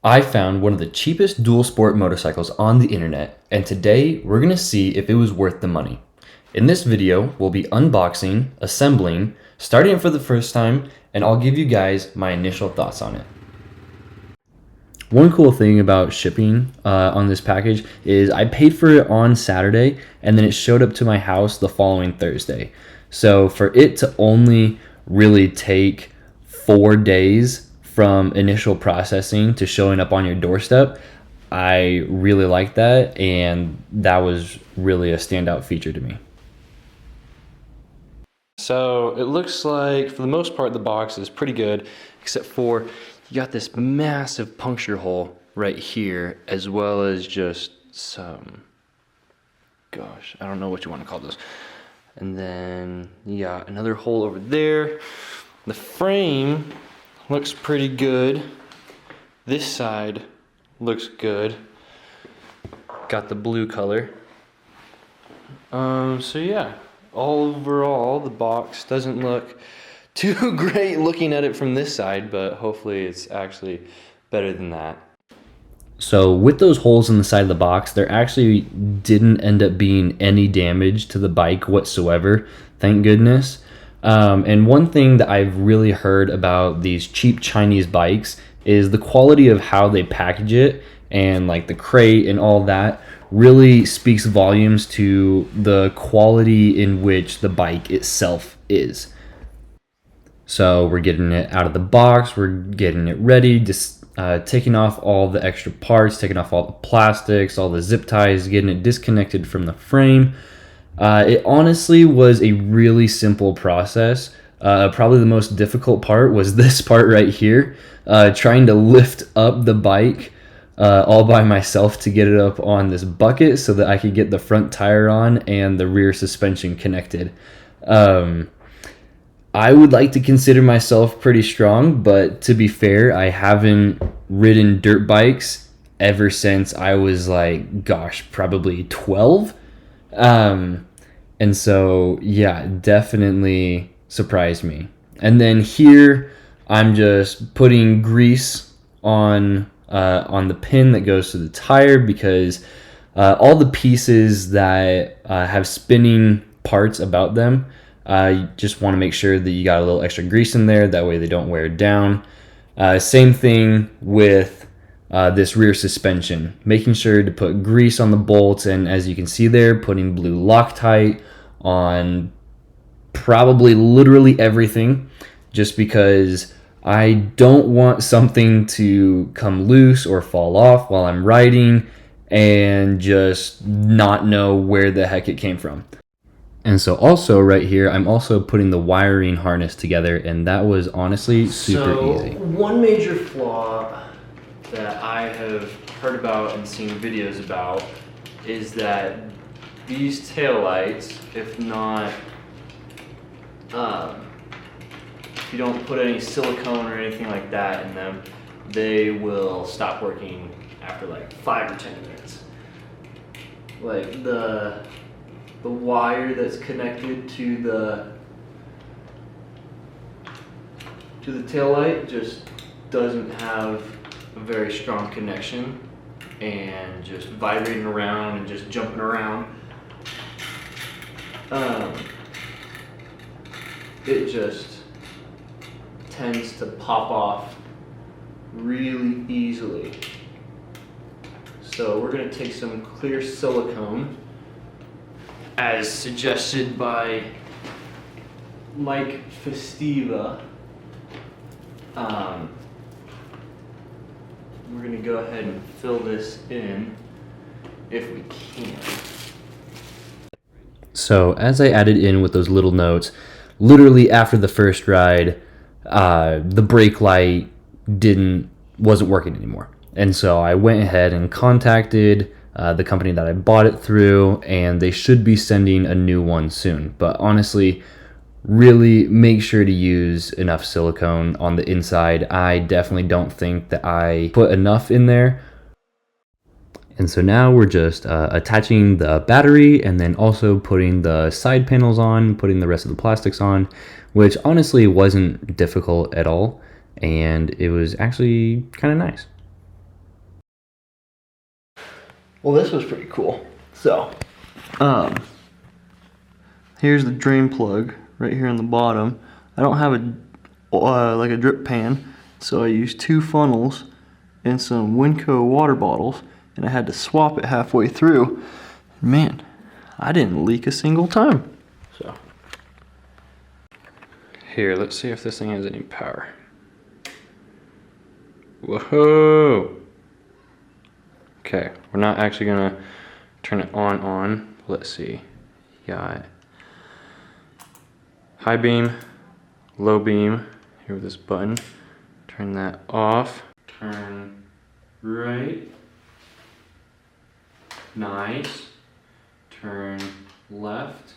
I found one of the cheapest dual sport motorcycles on the internet, and today we're gonna see if it was worth the money. In this video, we'll be unboxing, assembling, starting it for the first time, and I'll give you guys my initial thoughts on it. One cool thing about shipping on this package is I paid for it on Saturday and then it showed up to my house the following Thursday. So for it to only really take 4 days from initial processing to showing up on your doorstep, I really like that, and that was really a standout feature to me. So it looks like for the most part the box is pretty good, except for you got this massive puncture hole right here, as well as just some, gosh, I don't know what you want to call those. And then you got another hole over there. The frame looks pretty good. This side looks good. Got the blue color. So yeah, overall the box doesn't look too great looking at it from this side, but hopefully it's actually better than that. So with those holes in the side of the box, there actually didn't end up being any damage to the bike whatsoever, thank goodness. And one thing that I've really heard about these cheap Chinese bikes is the quality of how they package it, and like the crate and all that really speaks volumes to the quality in which the bike itself is. So we're getting it out of the box, we're getting it ready, just taking off all the extra parts, taking off all the plastics, all the zip ties, getting it disconnected from the frame. It honestly was a really simple process. Probably the most difficult part was this part right here, trying to lift up the bike all by myself to get it up on this bucket so that I could get the front tire on and the rear suspension connected. I would like to consider myself pretty strong, but to be fair, I haven't ridden dirt bikes ever since I was like, gosh, probably 12. And so, yeah, definitely surprised me. And then here, I'm just putting grease on the pin that goes to the tire, because all the pieces that have spinning parts about them, you just want to make sure that you got a little extra grease in there, that way they don't wear down. Same thing with this rear suspension, making sure to put grease on the bolts, and as you can see there, putting blue Loctite on probably literally everything, just because I don't want something to come loose or fall off while I'm riding and just not know where the heck it came from. And so also right here, I'm also putting the wiring harness together, and that was honestly super easy. One major flaw that I have heard about and seen videos about is that these taillights, if you don't put any silicone or anything like that in them, they will stop working after like 5 or 10 minutes. Like the wire that's connected to the taillight just doesn't have a very strong connection, and just vibrating around and just jumping around, it just tends to pop off really easily. So we're going to take some clear silicone, as suggested by Mike Festiva. We're going to go ahead and fill this in if we can. So as I added in with those little notes, literally after the first ride, the brake light wasn't working anymore. And so I went ahead and contacted the company that I bought it through, and they should be sending a new one soon. But honestly, really make sure to use enough silicone on the inside. I definitely don't think that I put enough in there. And so now we're just attaching the battery, and then also putting the side panels on, putting the rest of the plastics on, which honestly wasn't difficult at all, and it was actually kind of nice. Well, this was pretty cool. So, here's the drain plug right here on the bottom. I don't have a like a drip pan, so I used 2 funnels and some Winco water bottles, and I had to swap it halfway through. Man, I didn't leak a single time. So, here, let's see if this thing has any power. Whoa! Okay, we're not actually gonna turn it on. Let's see. Got high beam, low beam, here with this button. Turn that off. Turn right. Nice. Turn left.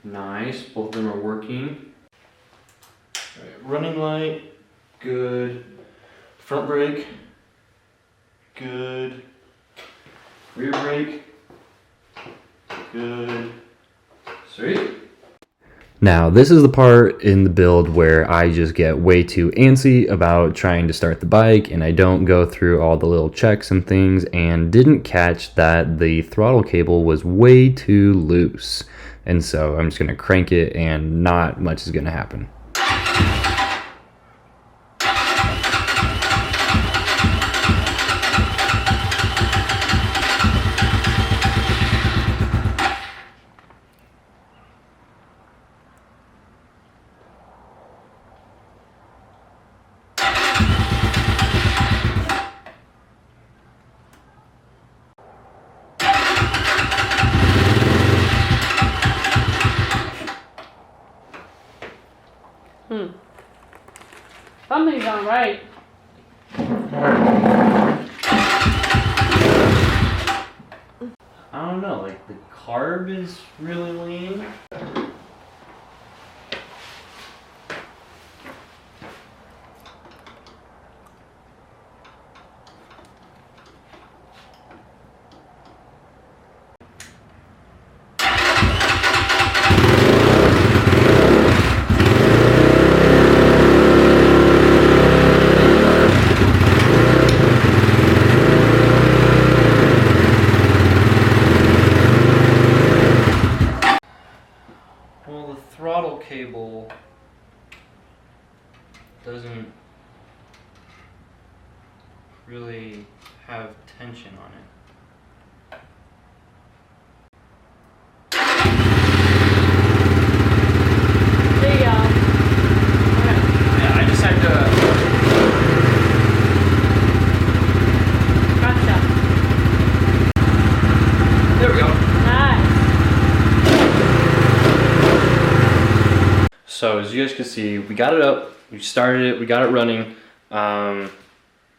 Nice, both of them are working. All right, running light, good. Front brake, good. Rear brake, good. Sweet. Now, this is the part in the build where I just get way too antsy about trying to start the bike, and I don't go through all the little checks and things, and didn't catch that the throttle cable was way too loose. And so I'm just gonna crank it and not much is gonna happen. Something's not right. I don't know, like the carb is really lean. Well, the throttle cable doesn't really have tension on it. There you go. Okay. Yeah, I just had to. Gotcha. There we go. Nice. So as you guys can see, we got it up, we started it, we got it running.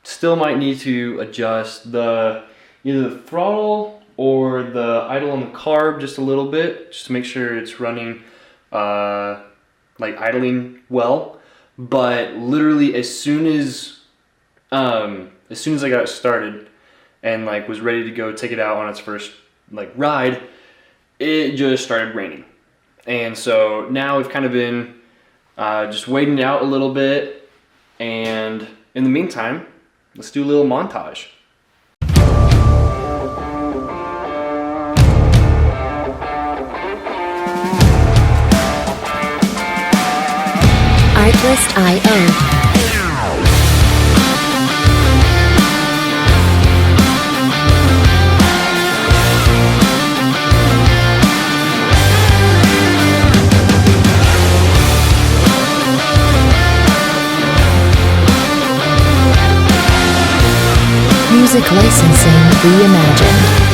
Still might need to adjust either the throttle or the idle on the carb just a little bit, just to make sure it's running like idling well. But literally as soon as I got it started and like was ready to go take it out on its first like ride, it just started raining. And so now we've kind of been just waiting it out a little bit, and in the meantime, let's do a little montage. Artlist.io. Music licensing reimagined.